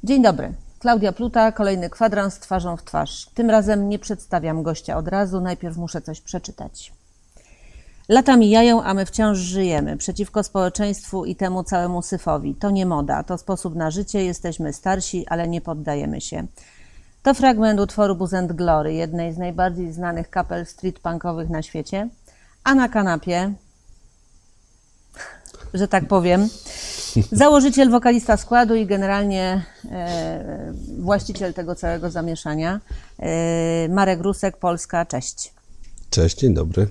Dzień dobry, Klaudia Pluta, kolejny kwadrans twarzą w twarz. Tym razem nie przedstawiam gościa od razu, najpierw muszę coś przeczytać. Lata mijają, a my wciąż żyjemy, przeciwko społeczeństwu i temu całemu syfowi. To nie moda, to sposób na życie, jesteśmy starsi, ale nie poddajemy się. To fragment utworu Booze and Glory, jednej z najbardziej znanych kapel street punkowych na świecie, a na kanapie, że tak powiem, założyciel, wokalista składu i generalnie właściciel tego całego zamieszania, Marek Rusek, Polska, cześć. Cześć, dzień dobry.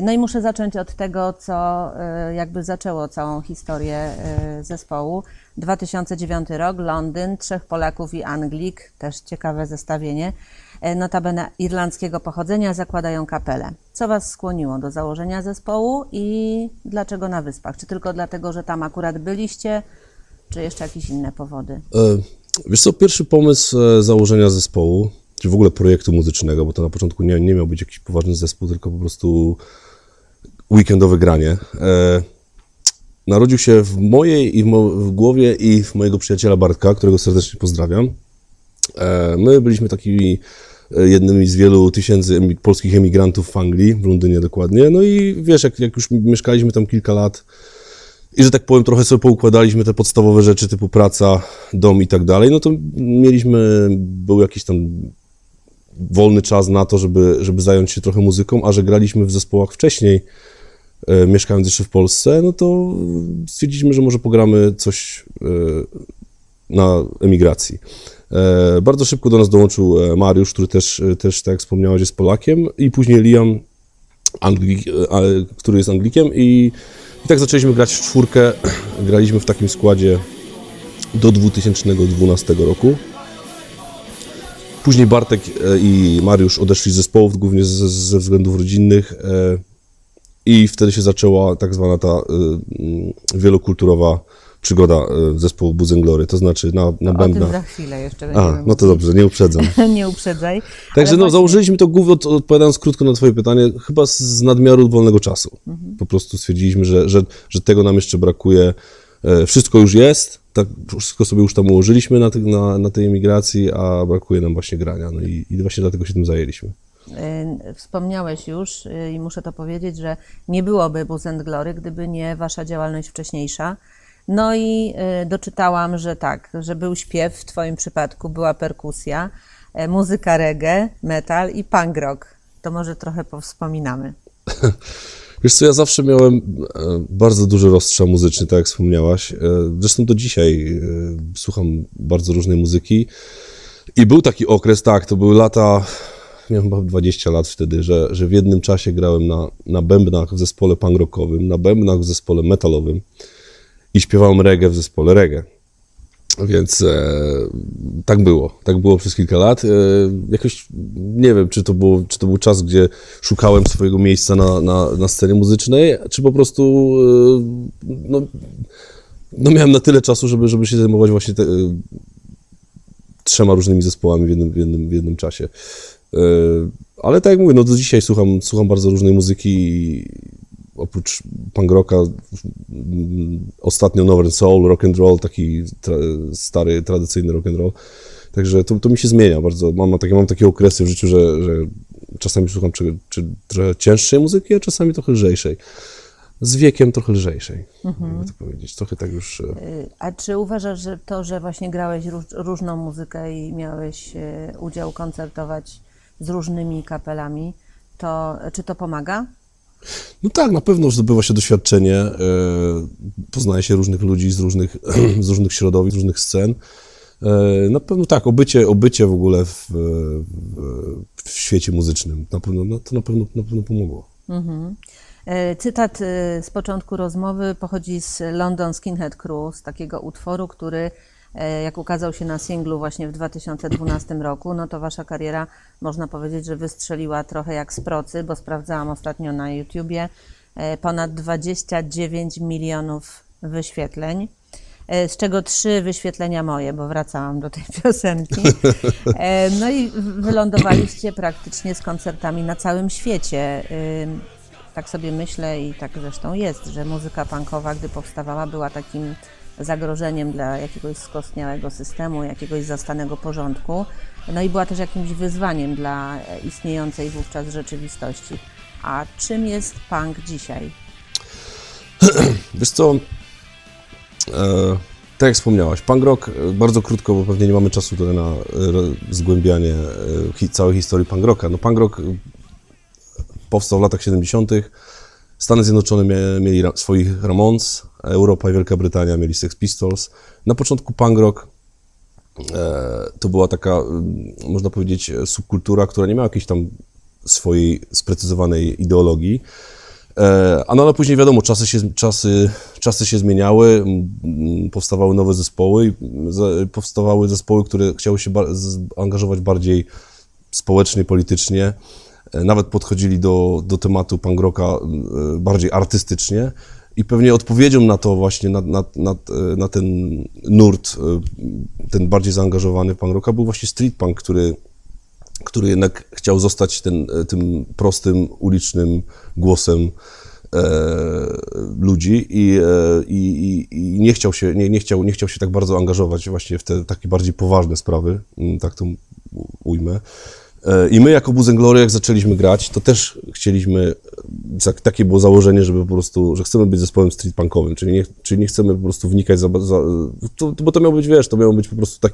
No i muszę zacząć od tego, co jakby zaczęło całą historię zespołu. 2009 rok, Londyn, 3 Polaków i Anglik, też ciekawe zestawienie, notabene irlandzkiego pochodzenia, zakładają kapelę. Co Was skłoniło do założenia zespołu i dlaczego na Wyspach? Czy tylko dlatego, że tam akurat byliście, czy jeszcze jakieś inne powody? Wiesz co, pierwszy pomysł założenia zespołu, czy w ogóle projektu muzycznego, bo to na początku nie miał być jakiś poważny zespół, tylko po prostu weekendowe granie. Narodził się w mojej w głowie i w mojego przyjaciela Bartka, którego serdecznie pozdrawiam. My byliśmy takimi jednymi z wielu tysięcy polskich emigrantów w Anglii, w Londynie dokładnie. No i wiesz, jak już mieszkaliśmy tam kilka lat i, że tak powiem, trochę sobie poukładaliśmy te podstawowe rzeczy typu praca, dom i tak dalej, no to był jakiś tam wolny czas na to, żeby zająć się trochę muzyką, a że graliśmy w zespołach wcześniej, mieszkając jeszcze w Polsce, no to stwierdziliśmy, że może pogramy coś na emigracji. Bardzo szybko do nas dołączył Mariusz, który też tak jak wspomniałeś, jest Polakiem, i później Liam, który jest Anglikiem, i tak zaczęliśmy grać w czwórkę. Graliśmy w takim składzie do 2012 roku. Później Bartek i Mariusz odeszli z zespołów, głównie ze względów rodzinnych, i wtedy się zaczęła tak zwana ta wielokulturowa przygoda zespołu Booze and Glory, to znaczy na bębnach. O tym za chwilę jeszcze będziemy No to dobrze, nie uprzedzam. Nie uprzedzaj. Także właśnie... założyliśmy to głównie, odpowiadając krótko na Twoje pytanie, chyba z nadmiaru wolnego czasu. Po prostu stwierdziliśmy, że tego nam jeszcze brakuje. Wszystko już jest, tak, wszystko sobie już tam ułożyliśmy na tej emigracji, a brakuje nam właśnie grania. No i właśnie dlatego się tym zajęliśmy. Wspomniałeś już i muszę to powiedzieć, że nie byłoby Booze and Glory, gdyby nie Wasza działalność wcześniejsza. No i doczytałam, że tak, że był śpiew w Twoim przypadku, była perkusja, muzyka reggae, metal i punk rock. To może trochę powspominamy. Wiesz co, ja zawsze miałem bardzo duży rozstrzał muzyczny, tak jak wspomniałaś. Zresztą do dzisiaj słucham bardzo różnej muzyki. I był taki okres, tak, to były lata, miałem chyba 20 lat wtedy, że w jednym czasie grałem na bębnach w zespole punk rockowym, na bębnach w zespole metalowym i śpiewałem reggae w zespole reggae. Więc tak było przez kilka lat. Jakoś nie wiem, czy to był czas, gdzie szukałem swojego miejsca na scenie muzycznej, czy po prostu miałem na tyle czasu, żeby się zajmować właśnie trzema różnymi zespołami w jednym czasie. Ale tak jak mówię, no do dzisiaj słucham bardzo różnej muzyki. Oprócz punk rocka, ostatnio Northern Soul, rock and roll, taki stary, tradycyjny rock and roll. Także to mi się zmienia bardzo. Mam takie okresy w życiu, że czasami słucham czy trochę cięższej muzyki, a czasami trochę lżejszej. Z wiekiem trochę lżejszej, mogę tak powiedzieć. Trochę tak już... A czy uważasz, że to, że właśnie grałeś różną muzykę i miałeś udział koncertować z różnymi kapelami, czy to pomaga? No tak, na pewno zdobywa się doświadczenie, poznaje się różnych ludzi z różnych środowisk, z różnych scen. Na pewno tak, obycie w ogóle w świecie muzycznym, to na pewno pomogło. Cytat z początku rozmowy pochodzi z London Skinhead Crew, z takiego utworu, który jak ukazał się na singlu właśnie w 2012 roku, no to Wasza kariera, można powiedzieć, że wystrzeliła trochę jak z procy, bo sprawdzałam ostatnio na YouTubie, ponad 29 milionów wyświetleń, z czego 3 wyświetlenia moje, bo wracałam do tej piosenki. No i wylądowaliście praktycznie z koncertami na całym świecie. tak sobie myślę i tak zresztą jest, że muzyka punkowa, gdy powstawała, była takim zagrożeniem dla jakiegoś skostniałego systemu, jakiegoś zastanego porządku, no i była też jakimś wyzwaniem dla istniejącej wówczas rzeczywistości. A czym jest punk dzisiaj? Wiesz co, tak jak wspomniałaś, punk rock, bardzo krótko, bo pewnie nie mamy czasu tutaj na zgłębianie całej historii punk rocka. No punk rock powstał w latach 70. Stany Zjednoczone mieli swoich Ramones, Europa i Wielka Brytania mieli Sex Pistols. Na początku punk rock to była taka, można powiedzieć, subkultura, która nie miała jakiejś tam swojej sprecyzowanej ideologii. Ale później wiadomo, czasy się zmieniały, powstawały nowe zespoły, powstawały zespoły, które chciały się angażować bardziej społecznie, politycznie. Nawet podchodzili do tematu punk rocka bardziej artystycznie i pewnie odpowiedzią na to właśnie, na ten nurt, ten bardziej zaangażowany w punk rocka był właśnie street punk, który jednak chciał zostać tym prostym, ulicznym głosem ludzi i nie chciał się tak bardzo angażować właśnie w te takie bardziej poważne sprawy, tak to ujmę. I my jako Booze and Glory, jak zaczęliśmy grać, to też chcieliśmy, takie było założenie, żeby po prostu, że chcemy być zespołem street punkowym, czyli nie chcemy po prostu wnikać bo to miał być, wiesz, to miało być po prostu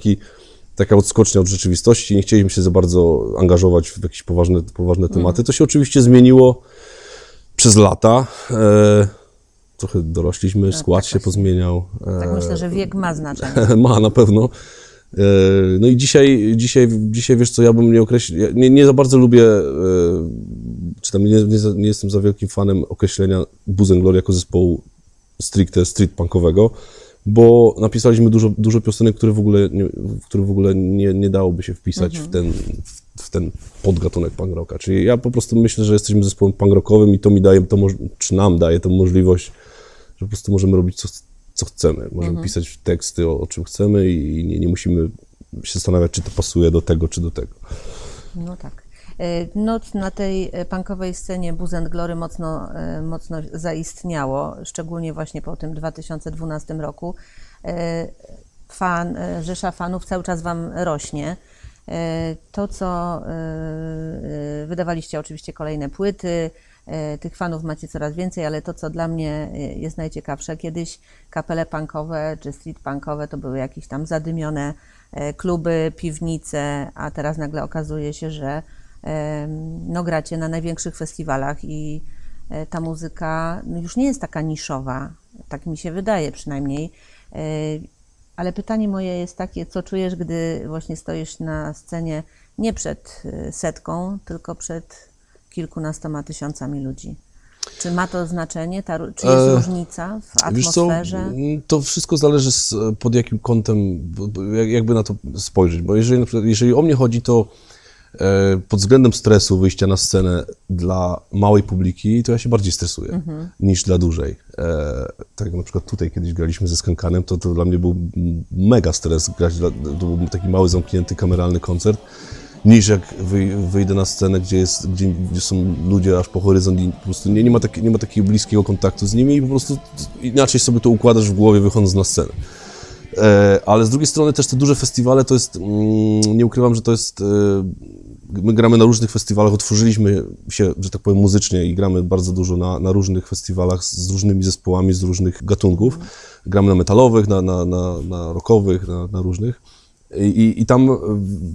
taka odskocznia od rzeczywistości, nie chcieliśmy się za bardzo angażować w jakieś poważne tematy. To się oczywiście zmieniło przez lata. Trochę dorośliśmy, skład się pozmieniał. Tak myślę, że wiek ma znaczenie. Ma na pewno. No i dzisiaj, wiesz co, ja bym nie określił, nie za bardzo lubię, czy tam nie jestem za wielkim fanem określenia Booze and Glory jako zespołu stricte street punkowego, bo napisaliśmy dużo piosenek, które w ogóle nie dałoby się wpisać w ten podgatunek punk rocka. Czyli ja po prostu myślę, że jesteśmy zespołem punk rockowym i to mi daje, czy nam daje tę możliwość, że po prostu możemy robić co chcemy. Możemy pisać teksty o czym chcemy i nie musimy się zastanawiać, czy to pasuje do tego, czy do tego. No tak. Noc na tej punkowej scenie Booze and Glory mocno zaistniało, szczególnie właśnie po tym 2012 roku. Rzesza fanów cały czas Wam rośnie. To, co wydawaliście oczywiście kolejne płyty, tych fanów macie coraz więcej, ale to, co dla mnie jest najciekawsze, kiedyś kapele punkowe czy street punkowe to były jakieś tam zadymione kluby, piwnice, a teraz nagle okazuje się, że no, gracie na największych festiwalach i ta muzyka już nie jest taka niszowa, tak mi się wydaje przynajmniej. Ale pytanie moje jest takie, co czujesz, gdy właśnie stoisz na scenie nie przed setką, tylko przed kilkunastoma tysiącami ludzi? Czy ma to znaczenie? Czy jest różnica w atmosferze? Wiesz co, to wszystko zależy pod jakim kątem, jakby na to spojrzeć, bo jeżeli o mnie chodzi, to pod względem stresu wyjścia na scenę dla małej publiki, to ja się bardziej stresuję niż dla dużej. Tak jak na przykład tutaj kiedyś graliśmy ze Skankanem, to dla mnie był mega stres grać, to był taki mały, zamknięty, kameralny koncert, niż jak wyjdę na scenę, gdzie są ludzie aż po horyzont i po prostu nie ma takiego bliskiego kontaktu z nimi i po prostu inaczej sobie to układasz w głowie, wychodząc na scenę. Ale z drugiej strony też te duże festiwale to jest, nie ukrywam, że to jest, my gramy na różnych festiwalach, otworzyliśmy się, że tak powiem, muzycznie i gramy bardzo dużo na różnych festiwalach z różnymi zespołami, z różnych gatunków. Gramy na metalowych, na rockowych, na różnych. I tam,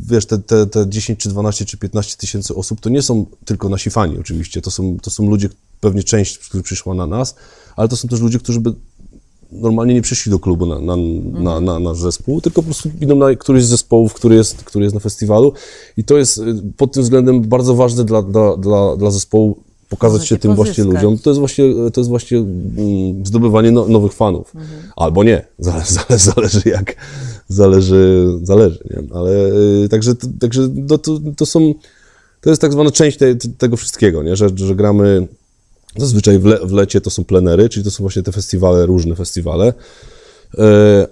wiesz, te 10 czy 12 czy 15 tysięcy osób to nie są tylko nasi fani oczywiście, to są ludzie, pewnie część, która przyszła na nas, ale to są też ludzie, którzy by normalnie nie przyszli do klubu na nasz zespół, tylko po prostu idą na któryś z zespołów, który jest na festiwalu i to jest pod tym względem bardzo ważne dla zespołu pokazać się tym właśnie ludziom. To jest właśnie zdobywanie nowych fanów. Albo nie, zależy jak, zależy, nie? Ale także to jest tak zwana część tego wszystkiego, nie? Że gramy. Zazwyczaj w lecie to są plenery, czyli to są właśnie te festiwale, różne festiwale.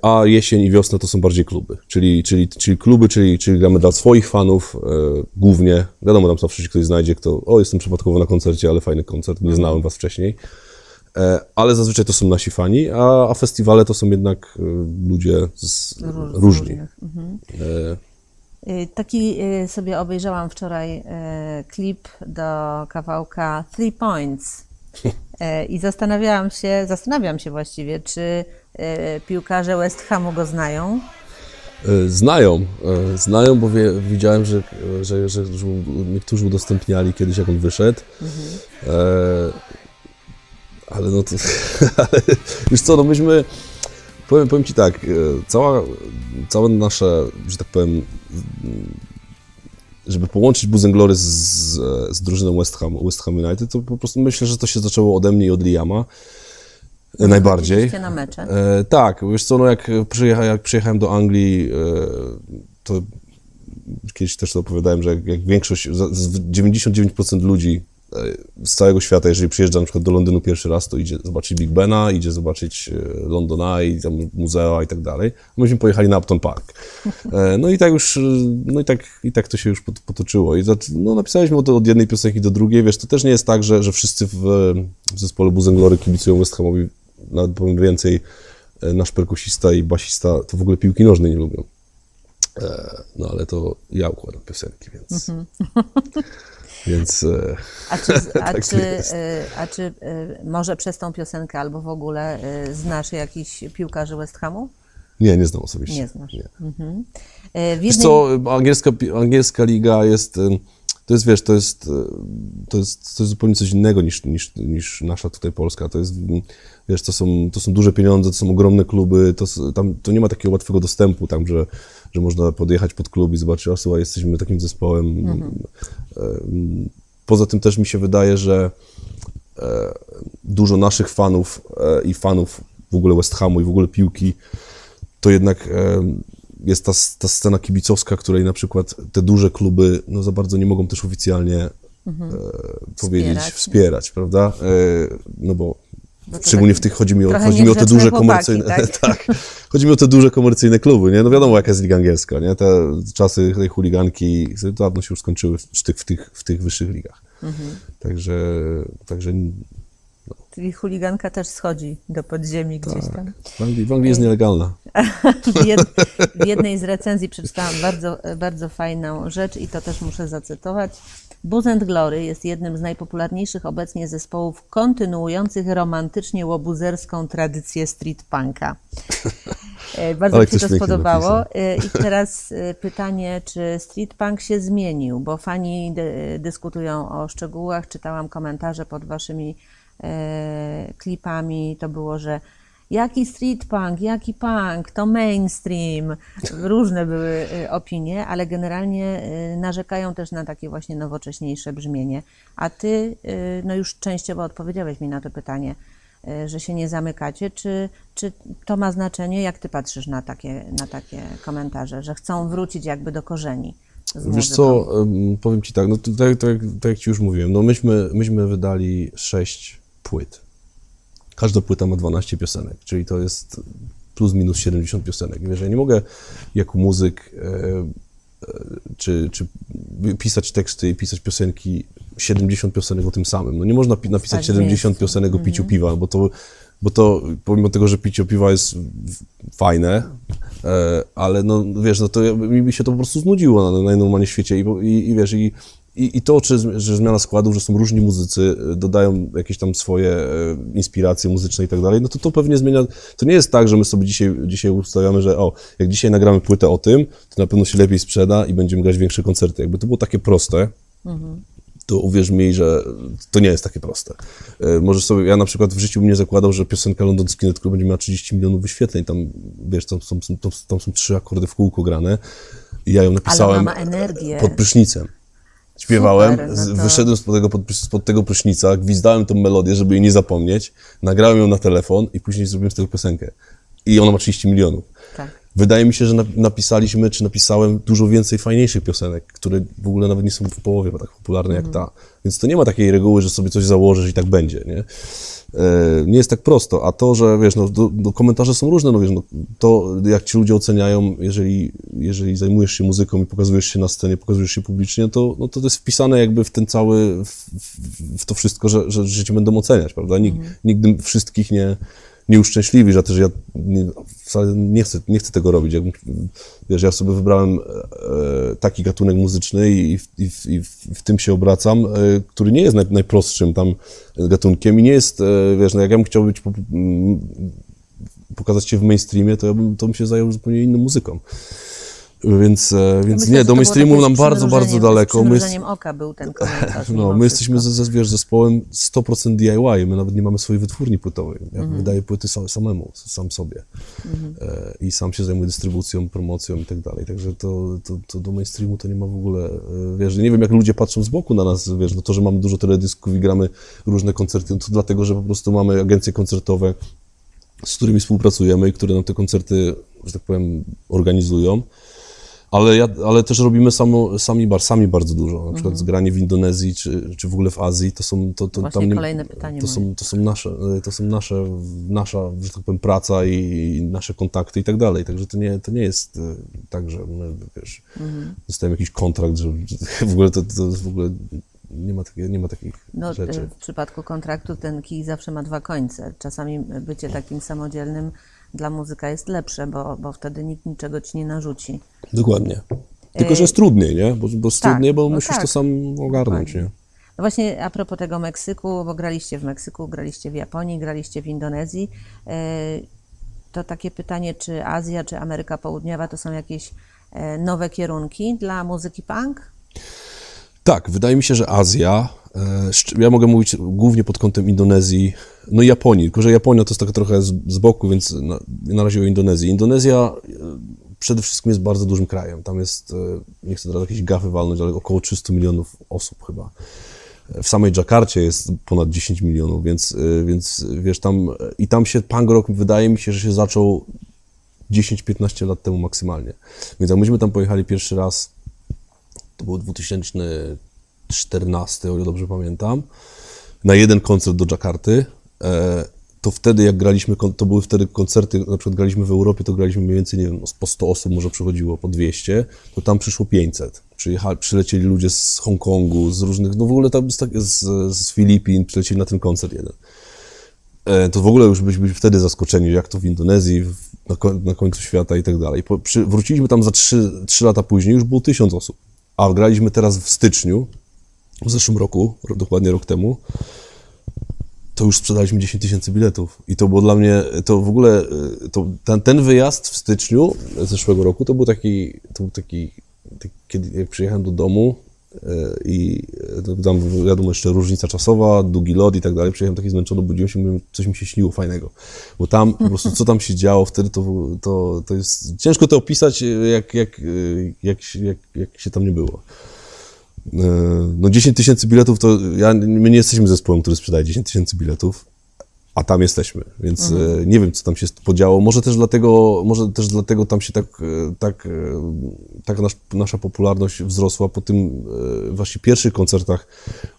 a jesień i wiosna to są bardziej kluby, czyli kluby, czyli gramy dla swoich fanów głównie. Wiadomo, tam zawsze się ktoś znajdzie, jestem przypadkowo na koncercie, ale fajny koncert, nie znałem was wcześniej. Ale zazwyczaj to są nasi fani, a festiwale to są jednak ludzie różni. Taki sobie obejrzałam wczoraj klip do kawałka 3 Points i zastanawiam się właściwie, czy piłkarze West Hamu go znają. Znają, bo widziałem, że niektórzy udostępniali kiedyś, jak on wyszedł. Ale no to, ale wiesz co, no myśmy, powiem Ci tak, całe nasze, że tak powiem, żeby połączyć Booze & Glory z drużyną West Ham United, to po prostu myślę, że to się zaczęło ode mnie i od Liama. Najbardziej. Chodziliście na mecze. Tak, wiesz co, no jak przyjechałem do Anglii, to kiedyś też to opowiadałem, że jak większość, 99% ludzi z całego świata, jeżeli przyjeżdża na przykład do Londynu pierwszy raz, to idzie zobaczyć Big Bena, idzie zobaczyć London Eye, tam muzea i tak dalej. Myśmy pojechali na Upton Park. No i tak już, i tak to się już potoczyło. I napisaliśmy od jednej piosenki do drugiej. Wiesz, to też nie jest tak, że wszyscy w zespole Booze & Glory kibicują West Hamowi. Nawet powiem więcej, nasz perkusista i basista to w ogóle piłki nożnej nie lubią. No ale to ja układam piosenki, więc... Więc, a czy może przez tą piosenkę albo w ogóle znasz jakichś piłkarzy West Hamu? Nie znam osobiście. Nie znasz. Nie. Mhm. Wiesz co, angielska liga jest, to jest zupełnie coś innego niż nasza tutaj Polska. To jest, wiesz, to są duże pieniądze, to są ogromne kluby, to nie ma takiego łatwego dostępu tam, że można podjechać pod klub i zobaczyć, słuchaj, jesteśmy takim zespołem. Poza tym też mi się wydaje, że dużo naszych fanów i fanów w ogóle West Hamu i w ogóle piłki, to jednak jest ta scena kibicowska, której na przykład te duże kluby no za bardzo nie mogą też oficjalnie powiedzieć, wspierać, prawda? No bo szczególnie w tych chodzi mi o te duże komercyjne, tak, chodzi mi o te duże komercyjne kluby, nie? No wiadomo, jaka jest liga angielska, nie? Te czasy tej chuliganki dawno się już skończyły w tych wyższych ligach. Także no. Czyli chuliganka też schodzi do podziemi gdzieś tam. W Anglii jest nielegalna. W jednej z recenzji przeczytałam bardzo, bardzo fajną rzecz i to też muszę zacytować. Booze & Glory jest jednym z najpopularniejszych obecnie zespołów kontynuujących romantycznie łobuzerską tradycję street punka. Bardzo mi się to spodobało. I teraz pytanie, czy street punk się zmienił, bo fani dyskutują o szczegółach. Czytałam komentarze pod waszymi klipami, to było, że jaki street punk, jaki punk, to mainstream. Różne były opinie, ale generalnie narzekają też na takie właśnie nowocześniejsze brzmienie. A ty no już częściowo odpowiedziałeś mi na to pytanie, że się nie zamykacie. Czy to ma znaczenie? Jak ty patrzysz na takie komentarze, że chcą wrócić jakby do korzeni? Wiesz co, powiem Ci tak, no tak jak Ci już mówiłem, no myśmy wydali 6 płyt. Każda płyta ma 12 piosenek, czyli to jest plus minus 70 piosenek. Wiesz, ja nie mogę jako muzyk czy pisać teksty i pisać piosenki, 70 piosenek o tym samym. No nie można napisać 70 piosenek o piciu piwa, bo to pomimo tego, że picie piwa jest fajne, ale no wiesz, no to mi się to po prostu znudziło na najnormalniej świecie i wiesz, i to, że zmiana składów, że są różni muzycy, dodają jakieś tam swoje inspiracje muzyczne i tak dalej, no to pewnie zmienia. To nie jest tak, że my sobie dzisiaj ustawiamy, że jak dzisiaj nagramy płytę o tym, to na pewno się lepiej sprzeda i będziemy grać większe koncerty. Jakby to było takie proste, to uwierz mi, że to nie jest takie proste. Możesz sobie, ja na przykład w życiu bym nie zakładał, że piosenka London Skinhead Crew będzie miała 30 milionów wyświetleń. Tam, wiesz, tam są 3 akordy w kółko grane i ja ją napisałem pod prysznicem. Śpiewałem, super, wyszedłem spod tego prysznica, gwizdałem tą melodię, żeby jej nie zapomnieć, nagrałem ją na telefon i później zrobiłem z tego piosenkę. I ona ma 30 milionów. Tak. Wydaje mi się, że napisaliśmy, czy napisałem dużo więcej fajniejszych piosenek, które w ogóle nawet nie są w połowie tak popularne jak ta. Więc to nie ma takiej reguły, że sobie coś założysz i tak będzie, nie? Nie jest tak prosto, a to, że wiesz, komentarze są różne, no wiesz, to jak ci ludzie oceniają, jeżeli zajmujesz się muzyką i pokazujesz się na scenie, pokazujesz się publicznie, to jest wpisane jakby w ten cały, w to wszystko, że cię będą oceniać, prawda? Nigdy wszystkich nie uszczęśliwisz, a też ja wcale nie chcę tego robić. Wiesz, ja sobie wybrałem taki gatunek muzyczny i w tym się obracam, który nie jest najprostszym tam gatunkiem i nie jest, wiesz, jak ja bym chciał pokazać się w mainstreamie, to bym się zajął zupełnie inną muzyką. Więc Myślę, nie, że do to mainstreamu było nam takie bardzo daleko. Z przymrużeniem oka był ten komentarz. My jesteśmy wiesz, zespołem 100% DIY, my nawet nie mamy swojej wytwórni płytowej. Ja wydaję płyty sam sobie. I sam się zajmuję dystrybucją, promocją i tak dalej. Także to do mainstreamu to nie ma w ogóle, wiesz, nie wiem jak ludzie patrzą z boku na nas, wiesz, to, że mamy dużo teledysków i gramy różne koncerty, to dlatego, że po prostu mamy agencje koncertowe, z którymi współpracujemy i które nam te koncerty, że tak powiem, organizują. Ale też robimy sami bardzo dużo. Na przykład zgranie w Indonezji czy w ogóle w Azji, Właśnie kolejne pytanie to są nasza, że tak powiem, praca i nasze kontakty i tak dalej. Także to nie jest tak, że my, wiesz, dostajemy jakiś kontrakt, że w ogóle to w ogóle nie ma takich rzeczy. W przypadku kontraktu ten kij zawsze ma dwa końce. Czasami bycie takim samodzielnym dla muzyka jest lepsze, bo wtedy nikt niczego ci nie narzuci. Dokładnie. Tylko, że jest trudniej, nie? Bo jest trudniej, bo musisz to sam ogarnąć, dokładnie. nie? No właśnie a propos tego Meksyku, bo graliście w Meksyku, graliście w Japonii, graliście w Indonezji. To takie pytanie, czy Azja, czy Ameryka Południowa to są jakieś nowe kierunki dla muzyki punk? Tak, wydaje mi się, że Azja, ja mogę mówić głównie pod kątem Indonezji, no i Japonii, tylko że Japonia to jest tak trochę z boku, więc na razie o Indonezji. Indonezja przede wszystkim jest bardzo dużym krajem, tam jest, nie chcę teraz jakieś gafy walnąć, ale około 300 milionów osób chyba. W samej Dżakarcie jest ponad 10 milionów, więc wiesz, tam się punk rock, wydaje mi się, że się zaczął 10-15 lat temu maksymalnie. Więc jak myśmy tam pojechali pierwszy raz, to był 2014, o ile dobrze pamiętam, na jeden koncert do Dżakarty, to wtedy jak graliśmy, to były wtedy koncerty, na przykład graliśmy w Europie, to graliśmy mniej więcej, nie wiem, po 100 osób może przychodziło, po 200, to tam przyszło 500. Przylecieli ludzie z Hongkongu, z różnych, no w ogóle tam z Filipin, przylecieli na ten koncert jeden. To w ogóle już byliśmy wtedy zaskoczeni, jak to w Indonezji, na końcu świata i tak dalej. Wróciliśmy tam za 3 lata później, już było 1000 osób. A graliśmy teraz w styczniu, w zeszłym roku, dokładnie rok temu, to już sprzedaliśmy 10 000 biletów. I to było dla mnie, to w ogóle, ten wyjazd w styczniu zeszłego roku, to był taki kiedy jak przyjechałem do domu i tam wiadomo jeszcze różnica czasowa, długi lot i tak dalej, przyjechałem taki zmęczony, budziłem się, mówiłem, coś mi się śniło fajnego. Bo tam po prostu co tam się działo wtedy, to jest, ciężko to opisać, jak się tam nie było. No 10 000 biletów to, my nie jesteśmy zespołem, który sprzedaje 10 000 biletów, a tam jesteśmy, więc nie wiem, co tam się podziało. Może też dlatego tam się tak nasza popularność wzrosła po tym właśnie pierwszych koncertach.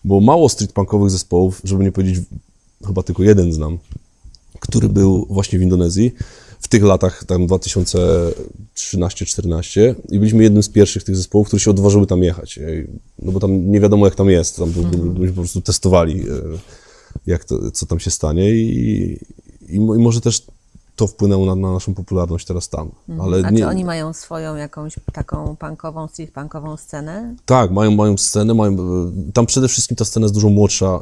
Było mało street-punkowych zespołów, żeby nie powiedzieć, chyba tylko jeden znam, który był właśnie w Indonezji w tych latach, tam 2013-14 i byliśmy jednym z pierwszych tych zespołów, które się odważyły tam jechać. No bo tam nie wiadomo, jak tam jest, tam byśmy po prostu testowali, co tam się stanie i może też to wpłynęło na naszą popularność teraz tam. Ale czy oni mają swoją jakąś taką punkową, street-punkową scenę? Tak, mają scenę, tam przede wszystkim ta scena jest dużo młodsza,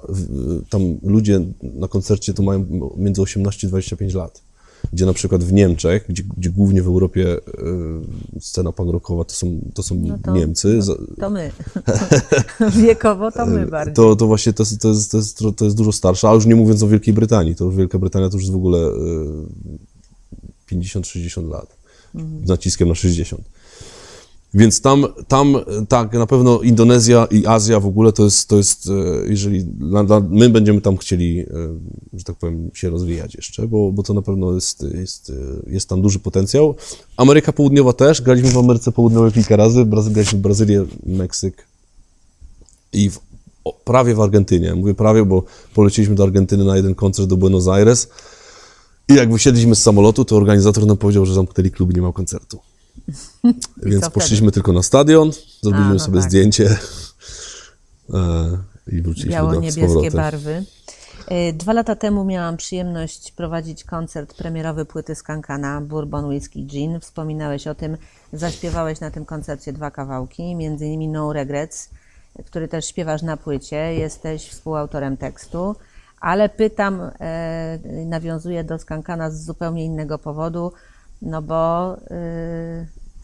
tam ludzie na koncercie to mają między 18 i 25 lat. Gdzie na przykład w Niemczech, gdzie głównie w Europie scena punk rockowa to są Niemcy. To my. Wiekowo to my bardziej. To właśnie to jest dużo starsza, a już nie mówiąc o Wielkiej Brytanii. To już Wielka Brytania to już jest w ogóle 50-60 lat. Z naciskiem na 60. Więc tam tak, na pewno Indonezja i Azja w ogóle to jest jeżeli my będziemy tam chcieli, że tak powiem, się rozwijać jeszcze, bo to na pewno jest tam duży potencjał. Ameryka Południowa też, graliśmy w Ameryce Południowej kilka razy, graliśmy w Brazylię, Meksyk i prawie w Argentynie. Mówię prawie, bo poleciliśmy do Argentyny na jeden koncert do Buenos Aires i jak wysiedliśmy z samolotu, to organizator nam powiedział, że zamknęli klub i nie ma koncertu. Więc poszliśmy tylko na stadion, zrobiliśmy sobie zdjęcie i wróciliśmy z Biało-niebieskie powrotem. barwy. 2 lata temu miałam przyjemność prowadzić koncert premierowy płyty Skankana, Bourbon Whiskey Gin. Wspominałeś o tym, zaśpiewałeś na tym koncercie 2 kawałki, między innymi No Regrets, który też śpiewasz na płycie, jesteś współautorem tekstu, ale pytam, nawiązuję do Skankana z zupełnie innego powodu, no bo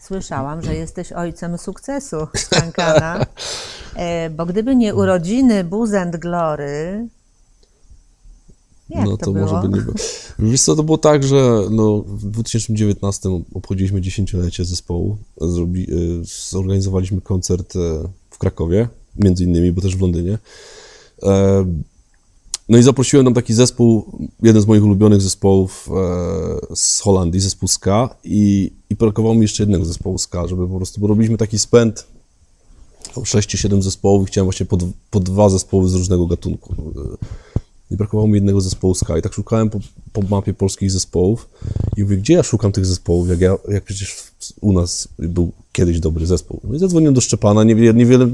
słyszałam, że jesteś ojcem sukcesu Skankana, bo gdyby nie urodziny Booze and Glory, jak No to to było? może by nie było. Wiesz co, to było tak, że no, w 2019 obchodziliśmy 10-lecie zespołu. Zorganizowaliśmy koncert w Krakowie, między innymi, bo też w Londynie. No i zaprosiłem tam taki zespół, jeden z moich ulubionych zespołów z Holandii, zespół ska i brakowało mi jeszcze jednego zespołu ska, żeby po prostu, bo robiliśmy taki spęd 6 czy 7 zespołów i chciałem właśnie po 2 zespoły z różnego gatunku. I brakowało mi jednego zespołu ska i tak szukałem po mapie polskich zespołów i mówię, gdzie ja szukam tych zespołów, jak przecież u nas był kiedyś dobry zespół. No i zadzwoniłem do Szczepana, niewiele,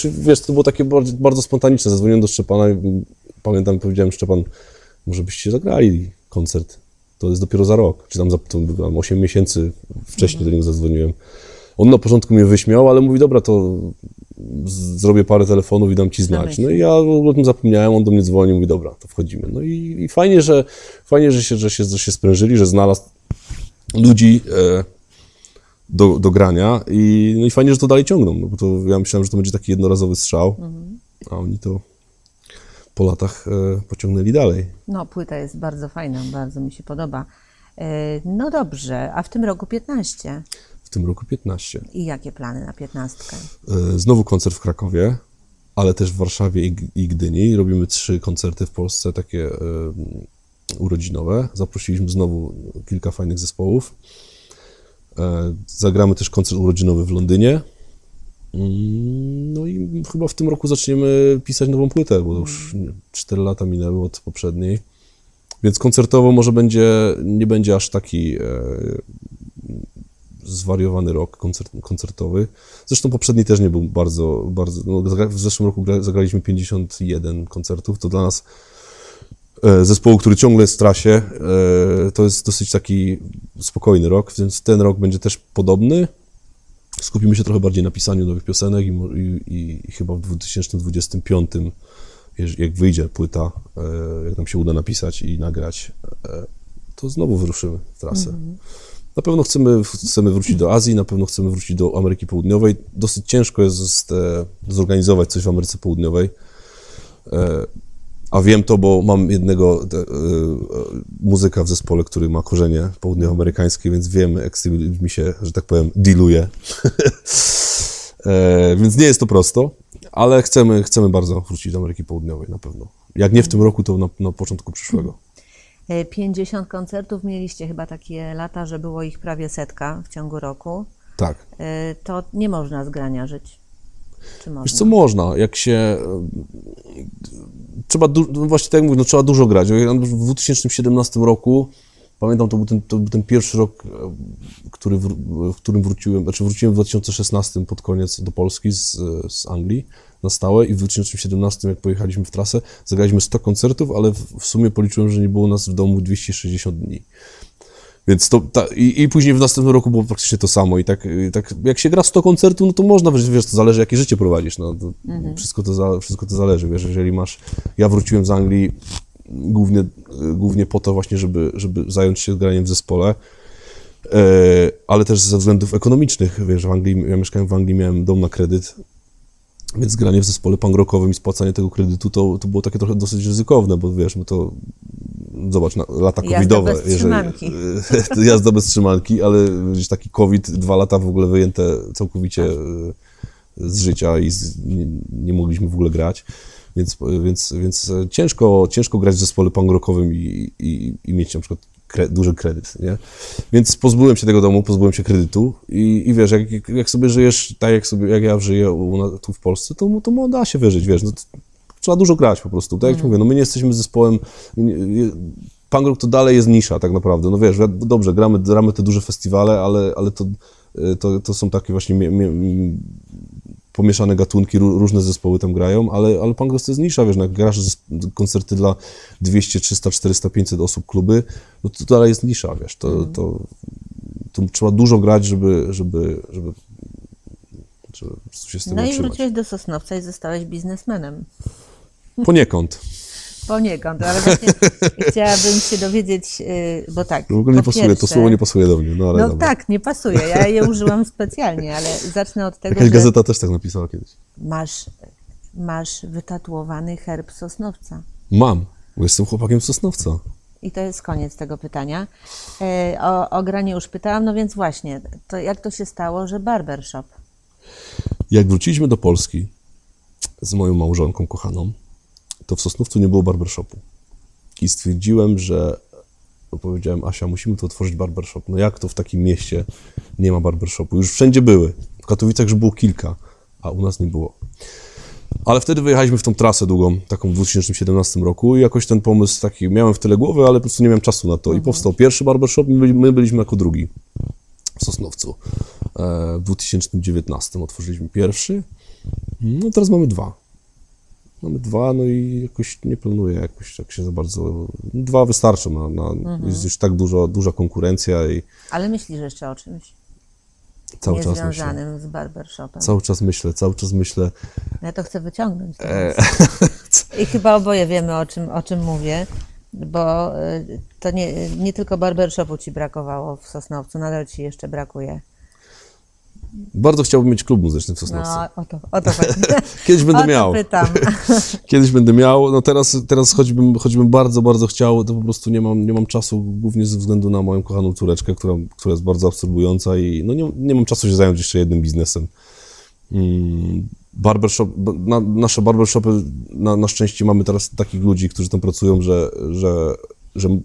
wiesz, to było takie bardzo spontaniczne, zadzwoniłem do Szczepana i pamiętam, powiedziałem, Szczepan, może byście zagrali koncert, to jest dopiero za rok, czy tam to było 8 miesięcy wcześniej do niego zadzwoniłem. On na początku mnie wyśmiał, ale mówi, dobra, to zrobię parę telefonów i dam ci znać. No i ja o tym zapomniałem, on do mnie dzwonił, mówi, dobra, to wchodzimy. No i fajnie, że się sprężyli, że znalazł ludzi do grania no i fajnie, że to dalej ciągną, no bo to ja myślałem, że to będzie taki jednorazowy strzał, a oni to po latach pociągnęli dalej. No, płyta jest bardzo fajna, bardzo mi się podoba. No dobrze, a w tym roku 15. W tym roku 15. I jakie plany na 15? Znowu koncert w Krakowie, ale też w Warszawie i Gdyni. Robimy 3 koncerty w Polsce, takie urodzinowe. Zaprosiliśmy znowu kilka fajnych zespołów. Zagramy też koncert urodzinowy w Londynie. No i chyba w tym roku zaczniemy pisać nową płytę, bo już 4 lata minęły od poprzedniej. Więc koncertowo może nie będzie aż taki zwariowany rok koncertowy. Zresztą poprzedni też nie był bardzo no, w zeszłym roku zagraliśmy 51 koncertów. To dla nas zespołu, który ciągle jest w trasie, to jest dosyć taki spokojny rok, więc ten rok będzie też podobny. Skupimy się trochę bardziej na pisaniu nowych piosenek i chyba w 2025, jak wyjdzie płyta, jak nam się uda napisać i nagrać, to znowu wyruszymy w trasę. Na pewno chcemy wrócić do Azji, na pewno chcemy wrócić do Ameryki Południowej. Dosyć ciężko jest zorganizować coś w Ameryce Południowej. A wiem to, bo mam jednego muzyka w zespole, który ma korzenie południowoamerykańskie, więc wiem, jak z tymi ludźmi się, że tak powiem, dealuje. Więc nie jest to prosto, ale chcemy bardzo wrócić do Ameryki Południowej na pewno. Jak nie w tym roku, to na początku przyszłego. 50 koncertów mieliście chyba takie lata, że było ich prawie 100 w ciągu roku. Tak. To nie można z grania żyć. Czy można? Wiesz co, można, jak się... Trzeba, no właśnie tak jak mówię, no trzeba dużo grać. W 2017 roku, pamiętam, to był ten pierwszy rok, w którym wróciłem w 2016 pod koniec do Polski z Anglii na stałe i w 2017, jak pojechaliśmy w trasę, zagraliśmy 100 koncertów, ale w sumie policzyłem, że nie było nas w domu 260 dni. Więc i później w następnym roku było praktycznie to samo. I tak jak się gra 100 koncertów, no to można, wiesz, to zależy, jakie życie prowadzisz. No, wszystko to zależy, wiesz, jeżeli masz... Ja wróciłem z Anglii głównie po to właśnie, żeby zająć się graniem w zespole, ale też ze względów ekonomicznych, wiesz, ja mieszkałem w Anglii, miałem dom na kredyt Więc granie w zespole punk rockowym i spłacanie tego kredytu to było takie trochę dosyć ryzykowne, bo wiesz, my to, zobacz, lata Jazda covidowe. bez trzymanki. Jazda bez trzymanki, ale wiesz, taki COVID, 2 lata w ogóle wyjęte całkowicie z życia i nie mogliśmy w ogóle grać. Więc ciężko grać w zespole punk rockowym i mieć na przykład duży kredyt, nie? Więc pozbyłem się tego domu, pozbyłem się kredytu i wiesz, jak sobie żyjesz tak, jak ja żyję tu w Polsce, to da się wyżyć, wiesz, no, trzeba dużo grać po prostu, tak jak mówię, no my nie jesteśmy zespołem, punk rock to dalej jest nisza tak naprawdę, no wiesz, dobrze, gramy te duże festiwale, ale to są takie właśnie pomieszane gatunki, różne zespoły tam grają, ale punk rock to jest nisza, wiesz, no jak grasz koncerty dla 200, 300, 400, 500 osób, kluby, no to dalej jest nisza, wiesz, to trzeba dużo grać, żeby po prostu się z tym No i utrzymać. wróciłeś do Sosnowca i zostałeś biznesmenem. Poniekąd. Poniekąd, ale właśnie chciałabym się dowiedzieć, bo tak, W ogóle nie po pasuje, to pierwsze- słowo nie pasuje do mnie, no ale No dobra. tak, nie pasuje, ja je użyłam specjalnie, ale zacznę od tego, Jakaś że gazeta też tak napisała kiedyś. masz wytatuowany herb Sosnowca. Mam, bo jestem chłopakiem z Sosnowca. I to jest koniec tego pytania. O granie już pytałam, no więc właśnie, to jak to się stało, że barbershop? Jak wróciliśmy do Polski z moją małżonką kochaną, to w Sosnowcu nie było barbershopu. I stwierdziłem, powiedziałem, Asia, musimy tu otworzyć barbershop. No jak to w takim mieście nie ma barbershopu? Już wszędzie były. W Katowicach już było kilka, a u nas nie było. Ale wtedy wyjechaliśmy w tą trasę długą, taką w 2017 roku i jakoś ten pomysł taki miałem w tyle głowy, ale po prostu nie miałem czasu na to. I powstał pierwszy barbershop, my byliśmy jako drugi w Sosnowcu. W 2019 otworzyliśmy pierwszy, no teraz mamy dwa. Mamy dwa, no i jakoś nie planuję jakoś tak się za bardzo... Dwa wystarczą, jest już tak duża konkurencja i Ale myślisz jeszcze o czymś cały czas myślę. niezwiązanym z barbershopem. Cały czas myślę. Ja to chcę wyciągnąć teraz. I chyba oboje wiemy, o czym mówię, bo to nie tylko barbershopu ci brakowało w Sosnowcu, nadal ci jeszcze brakuje. Bardzo chciałbym mieć klub muzyczny w Sosnowcu. No, o to chodzi. Kiedyś będę O miał. to pytam. Kiedyś będę miał, no teraz choćbym bardzo, bardzo chciał, to po prostu nie mam czasu, głównie ze względu na moją kochaną córeczkę, która jest bardzo absorbująca i no nie mam czasu się zająć jeszcze jednym biznesem. Barbershop, nasze barbershopy, na szczęście mamy teraz takich ludzi, którzy tam pracują, że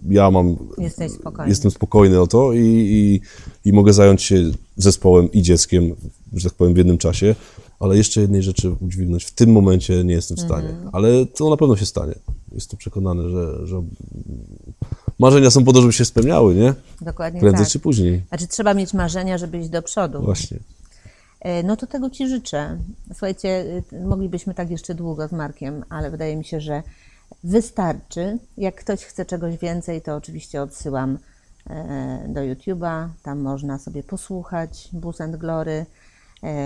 ja Jesteś spokojny. jestem spokojny o to i mogę zająć się zespołem i dzieckiem, że tak powiem, w jednym czasie, ale jeszcze jednej rzeczy udźwignąć w tym momencie nie jestem w stanie, ale to na pewno się stanie. Jestem przekonany, że marzenia są po to, żeby się spełniały, nie? Dokładnie Prędzej tak. czy później. Znaczy trzeba mieć marzenia, żeby iść do przodu. Właśnie. No to tego ci życzę. Słuchajcie, moglibyśmy tak jeszcze długo z Markiem, ale wydaje mi się, że wystarczy. Jak ktoś chce czegoś więcej, to oczywiście odsyłam do YouTube'a. Tam można sobie posłuchać Blues and Glory,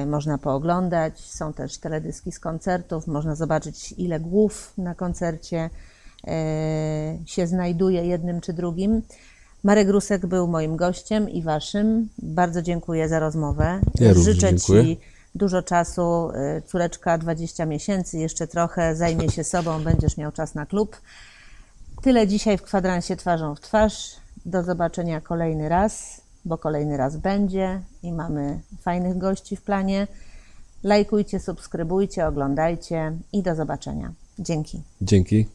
można pooglądać. Są też teledyski z koncertów. Można zobaczyć, ile głów na koncercie się znajduje jednym czy drugim. Marek Rusek był moim gościem i waszym. Bardzo dziękuję za rozmowę. Ja również Życzę dziękuję. ci dużo czasu. Córeczka 20 miesięcy, jeszcze trochę zajmie się sobą, będziesz miał czas na klub. Tyle dzisiaj w kwadransie Twarzą w twarz. Do zobaczenia kolejny raz, bo kolejny raz będzie i mamy fajnych gości w planie. Lajkujcie, subskrybujcie, oglądajcie i do zobaczenia. Dzięki. Dzięki.